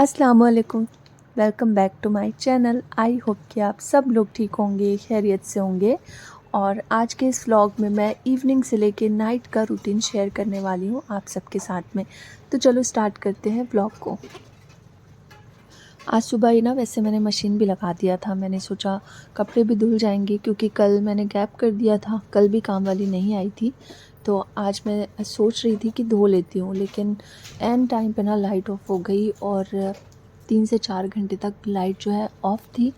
अस्सलामुअलैकुम। Welcome back to my channel. I hope कि आप सब लोग ठीक होंगे, खैरियत से होंगे। और आज के इस व्लॉग में मैं इवनिंग से लेके नाइट का रूटीन शेयर करने वाली हूँ आप सबके साथ में। तो चलो स्टार्ट करते हैं व्लॉग को। आज सुबह ही ना वैसे मैंने मशीन भी लगा दिया था। मैंने सोचा कपड़े भी धुल जाएंगे क्योंकि कल मैंने गैप कर दिया था, कल भी काम वाली नहीं आई थी। तो आज मैं सोच रही थी कि धो लेती हूँ, लेकिन एन टाइम पे ना लाइट ऑफ हो गई और 3 से 4 घंटे तक लाइट जो है ऑफ़ थी,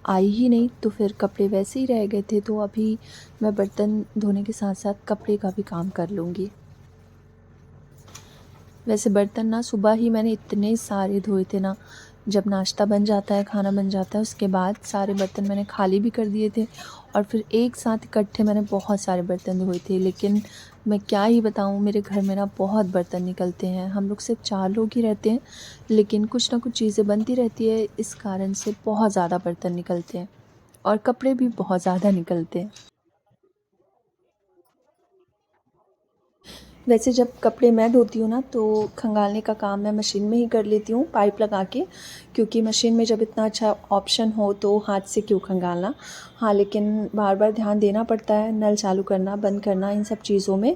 आई ही नहीं। तो फिर कपड़े वैसे ही रह गए थे। तो अभी मैं बर्तन धोने के साथ साथ कपड़े का भी काम कर लूँगी। वैसे बर्तन ना सुबह ही मैंने इतने सारे धोए थे ना, जब नाश्ता बन जाता है, खाना बन जाता है, उसके बाद सारे बर्तन मैंने खाली भी कर दिए थे और फिर एक साथ इकट्ठे मैंने बहुत सारे बर्तन धोए थे। लेकिन मैं क्या ही बताऊँ, मेरे घर में ना बहुत बर्तन निकलते हैं। हम लोग सिर्फ 4 लोग ही रहते हैं, लेकिन कुछ ना कुछ चीज़ें बनती रहती है, इस कारण से बहुत ज़्यादा बर्तन निकलते हैं और कपड़े भी बहुत ज़्यादा निकलते हैं। वैसे जब कपड़े मैं धोती हूँ ना, तो खंगालने का काम मैं मशीन में ही कर लेती हूँ पाइप लगा के, क्योंकि मशीन में जब इतना अच्छा ऑप्शन हो तो हाथ से क्यों खंगालना। हाँ, लेकिन बार बार ध्यान देना पड़ता है, नल चालू करना बंद करना इन सब चीज़ों में,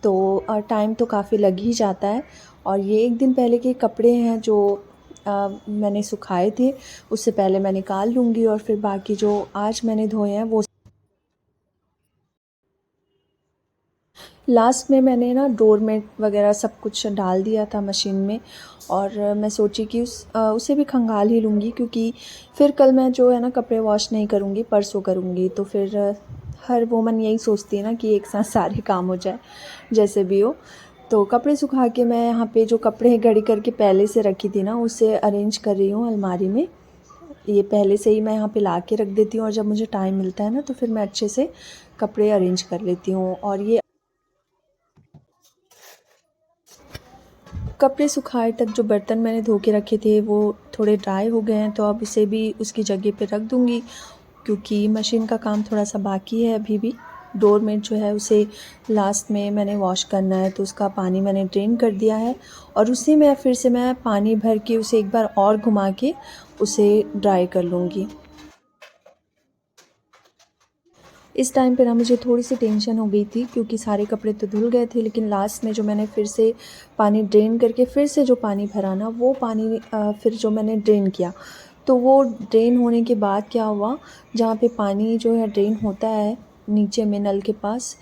तो टाइम तो काफ़ी लग ही जाता है। और ये एक दिन पहले के कपड़े हैं जो मैंने सुखाए थे, उससे पहले मैं निकाल लूँगी और फिर बाकी जो आज मैंने धोए हैं वो लास्ट में मैंने ना डोरमेट वगैरह सब कुछ डाल दिया था मशीन में। और मैं सोची कि उसे भी खंगाल ही लूँगी, क्योंकि फिर कल मैं जो है ना कपड़े वॉश नहीं करूँगी, परसों करूँगी। तो फिर हर वुमन यही सोचती है ना कि एक साथ सारे काम हो जाए, जैसे भी हो। तो कपड़े सुखा के मैं यहाँ पे जो कपड़े घड़ी करके पहले से रखी थी ना, उसे अरेंज कर रही हूँ अलमारी में। ये पहले से ही मैं यहाँ पे ला के रख देती हूँ और जब मुझे टाइम मिलता है ना, तो फिर मैं अच्छे से कपड़े अरेंज कर लेती हूँ। और ये कपड़े सुखाए तक जो बर्तन मैंने धो के रखे थे वो थोड़े ड्राई हो गए हैं, तो अब इसे भी उसकी जगह पे रख दूँगी, क्योंकि मशीन का काम थोड़ा सा बाकी है अभी भी। डोरमेट जो है उसे लास्ट में मैंने वॉश करना है, तो उसका पानी मैंने ड्रेन कर दिया है और उसी में फिर से मैं पानी भर के उसे एक बार और घुमा के उसे ड्राई कर लूँगी। इस टाइम पे ना मुझे थोड़ी-सी टेंशन हो गई थी, क्योंकि सारे कपड़े तो धुल गए थे, लेकिन लास्ट में जो मैंने फिर से पानी ड्रेन करके फिर से जो पानी भरा ना, वो पानी फिर जो मैंने ड्रेन किया, तो वो ड्रेन होने के बाद क्या हुआ, जहाँ पे पानी जो है ड्रेन होता है नीचे में नल के पास,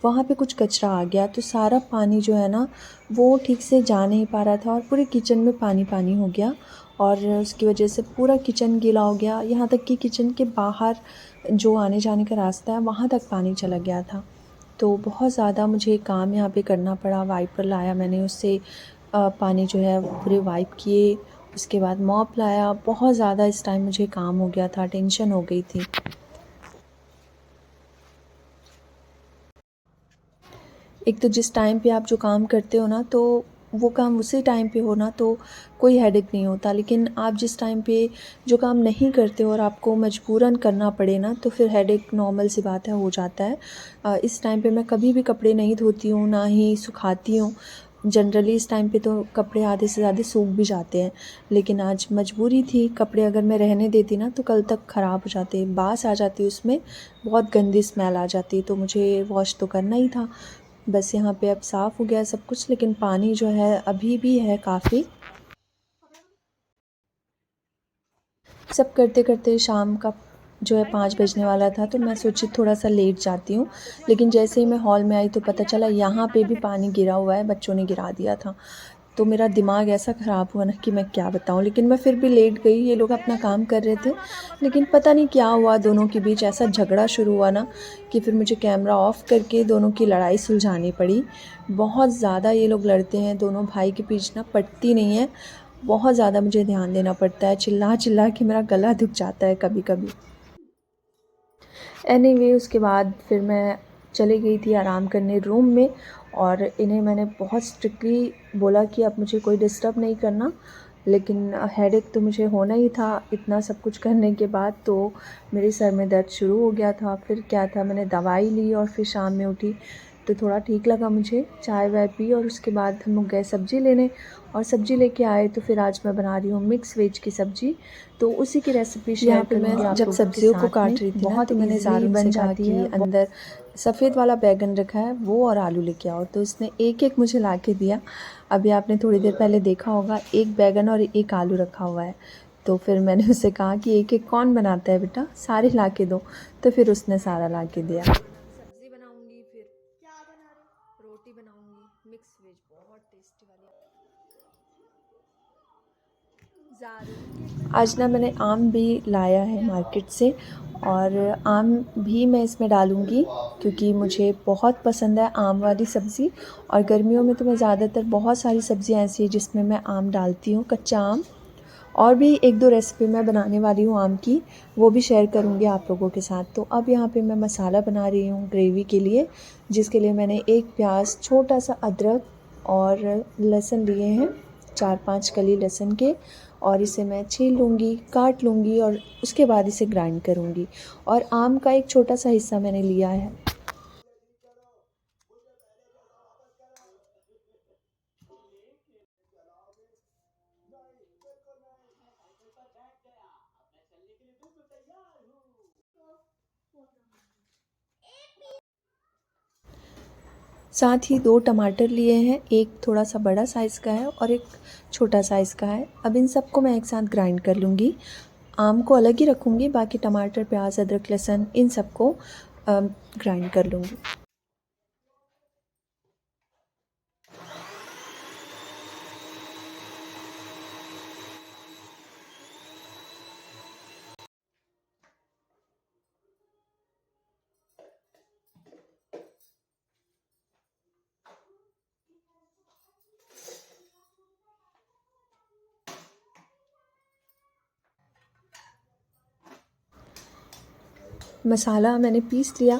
वहाँ पे कुछ कचरा आ गया। तो सारा पानी जो है ना, वो ठीक से जा नहीं पा रहा था और पूरे किचन में पानी-पानी हो गया और उसकी वजह से पूरा किचन गीला हो गया। यहाँ तक कि किचन के बाहर जो आने जाने का रास्ता है, वहाँ तक पानी चला गया था। तो बहुत ज़्यादा मुझे काम यहाँ पे करना पड़ा। वाइपर लाया मैंने, उससे पानी जो है वो पूरे वाइप किए। उसके बाद मॉप लाया। बहुत ज़्यादा इस टाइम मुझे काम हो गया था, टेंशन हो गई थी। एक तो जिस टाइम पे आप जो काम करते हो ना, तो वो काम उसी टाइम पे हो ना, तो कोई हेडेक नहीं होता। लेकिन आप जिस टाइम पे जो काम नहीं करते हो और आपको मजबूरन करना पड़े ना, तो फिर हेडेक नॉर्मल सी बात है, हो जाता है। इस टाइम पे मैं कभी भी कपड़े नहीं धोती हूँ, ना ही सुखाती हूँ। जनरली इस टाइम पे तो कपड़े आधे से ज़्यादा सूख भी जाते हैं, लेकिन आज मजबूरी थी। कपड़े अगर मैं रहने देती ना, तो कल तक ख़राब हो जाते, बास आ जाती उसमें, बहुत गंदी स्मेल आ जाती। तो मुझे वॉश तो करना ही था। बस यहाँ पे अब साफ़ हो गया सब कुछ, लेकिन पानी जो है अभी भी है काफ़ी। सब करते-करते शाम का जो है 5 बजने वाला था, तो मैं सोची थोड़ा-सा लेट जाती हूँ। लेकिन जैसे ही मैं हॉल में आई तो पता चला यहाँ पे भी पानी गिरा हुआ है, बच्चों ने गिरा दिया था। तो मेरा दिमाग ऐसा ख़राब हुआ ना कि मैं क्या बताऊँ। लेकिन मैं फिर भी लेट गई, ये लोग अपना काम कर रहे थे। लेकिन पता नहीं क्या हुआ, दोनों के बीच ऐसा झगड़ा शुरू हुआ ना, कि फिर मुझे कैमरा ऑफ़ करके दोनों की लड़ाई सुलझानी पड़ी। बहुत ज़्यादा ये लोग लड़ते हैं, दोनों भाई के बीच ना पटती नहीं है। बहुत ज़्यादा मुझे ध्यान देना पड़ता है, चिल्ला-चिल्ला के मेरा गला दुख जाता है कभी-कभी। एनीवे उसके बाद फिर मैं चली गई थी आराम करने रूम में, और इन्हें मैंने बहुत स्ट्रिक्टली बोला कि अब मुझे कोई डिस्टर्ब नहीं करना। लेकिन हेडेक तो मुझे होना ही था, इतना सब कुछ करने के बाद तो मेरे सर में दर्द शुरू हो गया था। फिर क्या था, मैंने दवाई ली और फिर शाम में उठी तो थोड़ा ठीक लगा मुझे। चाय वाय पी और उसके बाद हम लोग गए सब्ज़ी लेने और सब्ज़ी लेके आए। तो फिर आज मैं बना रही हूँ मिक्स वेज की सब्ज़ी, तो उसी की रेसिपी शेयर करूँगी आप जब लोगों के सब्जियों को साथ में। काट रही थी ना, बहुत तो मैंने ईज़िली ज़ारून बन से कहा जाती कि है। अंदर सफ़ेद वाला बैगन रखा है वो और आलू लेके आओ, तो उसने एक एक मुझे ला के दिया। अभी आपने थोड़ी देर पहले देखा होगा, एक बैगन और एक आलू रखा हुआ है। तो फिर मैंने उससे कहा कि एक एक कौन बनाता है बेटा, सारे ला के दो। तो फिर उसने सारा ला के दिया। सब्जी बनाऊंगी, फिर क्या बना रहे, रोटी बनाऊंगी मिक्स वेज, बहुत टेस्टी वाली। आज ना मैंने आम भी लाया है मार्केट से, और आम भी मैं इसमें डालूँगी क्योंकि मुझे बहुत पसंद है आम वाली सब्ज़ी। और गर्मियों में तो मैं ज़्यादातर बहुत सारी सब्ज़ियाँ ऐसी हैं जिसमें मैं आम डालती हूँ, कच्चा आम। और भी एक दो रेसिपी मैं बनाने वाली हूँ आम की, वो भी शेयर करूँगी आप लोगों के साथ। तो अब यहाँ पे मैं मसाला बना रही हूँ ग्रेवी के लिए, जिसके लिए मैंने एक प्याज, छोटा सा अदरक और लहसुन लिए हैं, 4-5 कली लहसुन के, और इसे मैं छील लूँगी, काट लूँगी और उसके बाद इसे ग्राइंड करूँगी। और आम का एक छोटा सा हिस्सा मैंने लिया है। साथ ही 2 टमाटर लिए हैं, एक थोड़ा सा बड़ा साइज़ का है और एक छोटा साइज़ का है। अब इन सबको मैं एक साथ ग्राइंड कर लूँगी। आम को अलग ही रखूँगी, बाकी टमाटर, प्याज, अदरक, लहसुन इन सबको ग्राइंड कर लूँगी। मसाला मैंने पीस लिया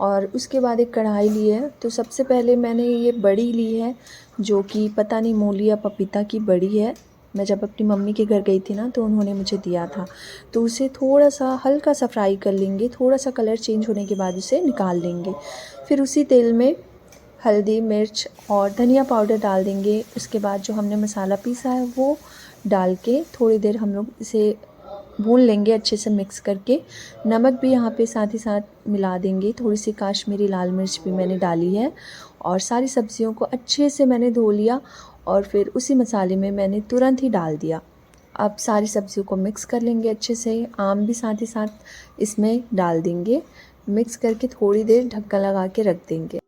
और उसके बाद एक कढ़ाई ली है। तो सबसे पहले मैंने ये बड़ी ली है, जो कि पता नहीं मूली या पपीता की बड़ी है। मैं जब अपनी मम्मी के घर गई थी ना, तो उन्होंने मुझे दिया था। तो उसे थोड़ा सा हल्का सा फ्राई कर लेंगे, थोड़ा सा कलर चेंज होने के बाद उसे निकाल लेंगे। फिर उसी तेल में हल्दी, मिर्च और धनिया पाउडर डाल देंगे। उसके बाद जो हमने मसाला पीसा है वो डाल के थोड़ी देर हम लोग इसे भून लेंगे अच्छे से मिक्स करके। नमक भी यहाँ पे साथ ही साथ मिला देंगे, थोड़ी सी काश्मीरी लाल मिर्च भी मैंने डाली है। और सारी सब्जियों को अच्छे से मैंने धो लिया और फिर उसी मसाले में मैंने तुरंत ही डाल दिया। अब सारी सब्जियों को मिक्स कर लेंगे अच्छे से, आम भी साथ ही साथ इसमें डाल देंगे। मिक्स करके थोड़ी देर ढक्कन लगा के रख देंगे।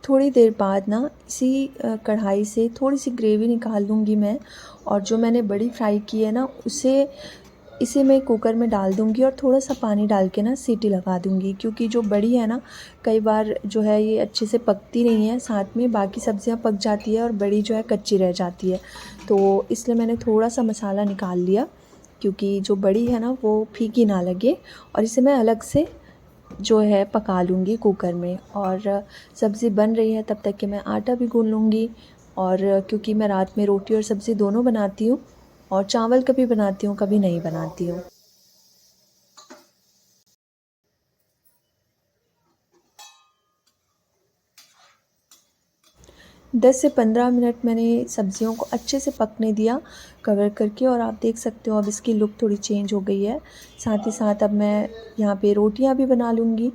थोड़ी देर बाद ना इसी कढ़ाई से थोड़ी सी ग्रेवी निकाल लूँगी मैं, और जो मैंने बड़ी फ्राई की है ना इसे मैं कुकर में डाल दूँगी और थोड़ा सा पानी डाल के ना सीटी लगा दूँगी। क्योंकि जो बड़ी है ना, कई बार जो है ये अच्छे से पकती नहीं है, साथ में बाकी सब्जियां पक जाती है और बड़ी जो है कच्ची रह जाती है। तो इसलिए मैंने थोड़ा सा मसाला निकाल लिया, क्योंकि जो बड़ी है ना वो फीकी ना लगे। और इसे मैं अलग से जो है पका लूँगी कुकर में। और सब्ज़ी बन रही है तब तक कि मैं आटा भी गूँध लूँगी। और क्योंकि मैं रात में रोटी और सब्ज़ी दोनों बनाती हूँ, और चावल कभी बनाती हूँ कभी नहीं बनाती हूँ। 10 से 15 मिनट मैंने सब्जियों को अच्छे से पकने दिया कवर करके, और आप देख सकते हो अब इसकी लुक थोड़ी चेंज हो गई है। साथ ही साथ अब मैं यहाँ पे रोटियाँ भी बना लूँगी,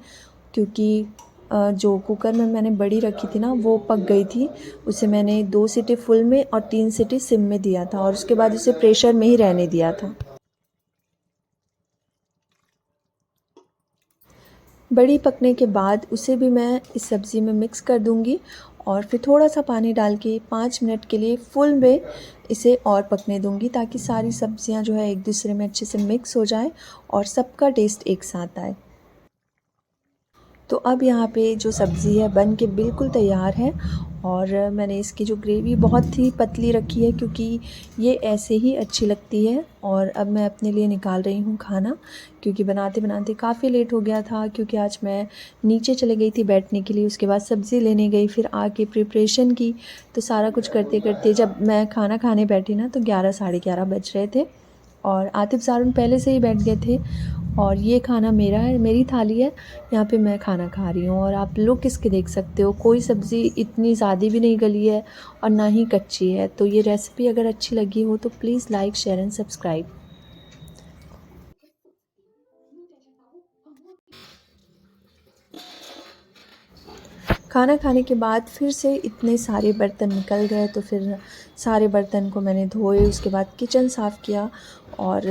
क्योंकि जो कुकर में मैंने बड़ी रखी थी ना वो पक गई थी। उसे मैंने 2 सीटी फुल में और 3 सीटी सिम में दिया था, और उसके बाद उसे प्रेशर में ही रहने दिया था। बड़ी पकने के बाद उसे भी मैं इस सब्ज़ी में मिक्स कर दूँगी, और फिर थोड़ा सा पानी डाल के 5 मिनट के लिए फुल में इसे और पकने दूँगी, ताकि सारी सब्ज़ियाँ जो है एक दूसरे में अच्छे से मिक्स हो जाए और सबका टेस्ट एक साथ आए। तो अब यहाँ पे जो सब्ज़ी है बन के बिल्कुल तैयार है, और मैंने इसकी जो ग्रेवी बहुत ही पतली रखी है, क्योंकि ये ऐसे ही अच्छी लगती है। और अब मैं अपने लिए निकाल रही हूँ खाना, क्योंकि बनाते बनाते काफ़ी लेट हो गया था। क्योंकि आज मैं नीचे चले गई थी बैठने के लिए, उसके बाद सब्ज़ी लेने गई, फिर आके प्रिपरेशन की। तो सारा कुछ करते करते जब मैं खाना खाने बैठी ना, तो 11 साढ़े 11 बज रहे थे। और आतिफ़ ज़ारून पहले से ही बैठ गए थे, और ये खाना मेरा है, मेरी थाली है, यहाँ पे मैं खाना खा रही हूँ। और आप लोग किसके देख सकते हो, कोई सब्ज़ी इतनी ज़्यादा भी नहीं गली है और ना ही कच्ची है। तो ये रेसिपी अगर अच्छी लगी हो तो please like, share and subscribe. खाना खाने के बाद फिर से इतने सारे बर्तन निकल गए, तो फिर सारे बर्तन को मैंने धोए, उसके बाद किचन साफ़ किया। और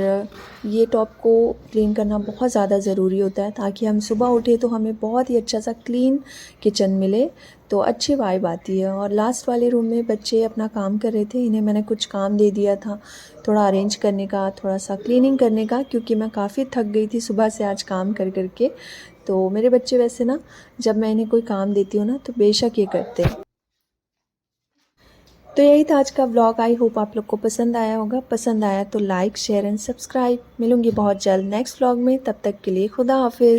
ये टॉप को क्लीन करना बहुत ज़्यादा ज़रूरी होता है, ताकि हम सुबह उठे तो हमें बहुत ही अच्छा सा क्लीन किचन मिले, तो अच्छी वाइब आती है। और लास्ट वाले रूम में बच्चे अपना काम कर रहे थे, इन्हें मैंने कुछ काम दे दिया था, थोड़ा अरेंज करने का, थोड़ा सा क्लीनिंग करने का, क्योंकि मैं काफ़ी थक गई थी सुबह से आज काम कर कर के। तो मेरे बच्चे वैसे ना, जब मैं इन्हें कोई काम देती हूँ ना तो बेशक ये करते हैं। तो यही था आज का व्लॉग। आई होप आप लोग को पसंद आया होगा। पसंद आया तो लाइक, शेयर एंड सब्सक्राइब। मिलूंगी बहुत जल्द नेक्स्ट व्लॉग में, तब तक के लिए खुदा हाफिज़।